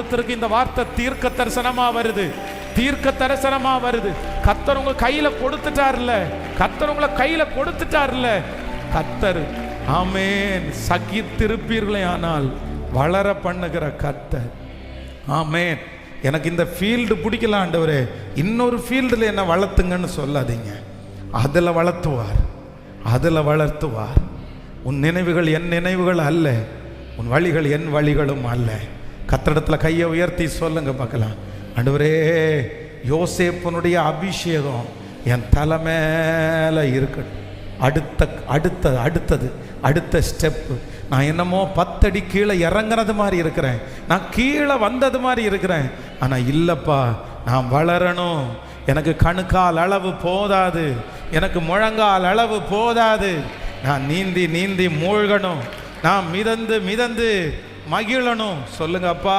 ஒருத்தருக்கு இந்த வார்த்தை தீர்க்க தரிசனமா வருது, தீர்க்க தரிசனமா வருது. கர்த்தர் உங்க கையில கொடுத்துட்டார்ல, கர்த்தர் உங்களை கையில கொடுத்துட்டார்ல. கர்த்தர் ஆமென் சகித்திருப்பீர்களே ஆனால் வளர பண்ணுகிற கர்த்தர். ஆமென். எனக்கு இந்த ஃபீல்டு பிடிக்கல ஆண்டவரே, இன்னொரு ஃபீல்டில் என்ன வளர்த்துங்கன்னு சொல்லாதீங்க. அதில் வளர்த்துவார், அதில் வளர்த்துவார். உன் நினைவுகள் என் நினைவுகள் அல்ல, உன் வழிகள் என் வழிகளும் அல்ல. கர்த்தரிடத்தில் கையை உயர்த்தி சொல்லுங்க பார்க்கலாம். ஆண்டவரே, யோசேப்பனுடைய அபிஷேகம் என் தலை மேலே இருக்கட்டும். அடுத்த ஸ்டெப்பு. நான் என்னமோ 10 அடி கீழே இறங்குறது மாதிரி இருக்கிறேன், நான் கீழே வந்தது மாதிரி இருக்கிறேன். ஆனால் இல்லைப்பா, நான் வளரணும். எனக்கு கணுக்கால் அளவு போதாது, எனக்கு முழங்கால் அளவு போதாது. நான் நீந்தி நீந்தி மூழ்கணும், நான் மிதந்து மிதந்து மகிழணும். சொல்லுங்கப்பா.